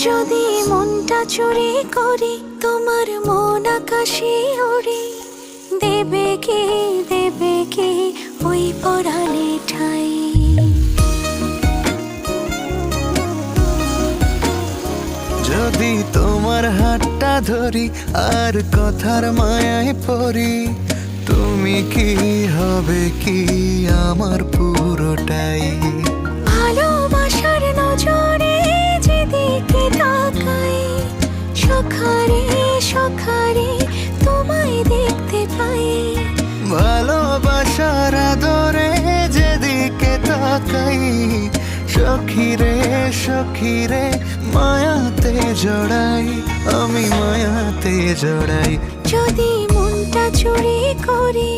যদি মনটা চুরি করি তোমার মন আকাশে ওড়ে, দেবে কি ওই পরাণে ঠাই। যদি তোমার হাতটা ধরি আর কথার মায়ায় পড়ি, তুমি কি হবে কি আমার পুরোটাই। ভালোবাসার নজরে যেদিকে তাকাই, সখারে সখারে তোমায় দেখতে পাই। ভালোবাসার আদরে যেদিকে তাকাই, সখিরে সখিরে মায়াতে জড়াই, আমি মায়াতে জড়াই। যদি মনটা চুরি করি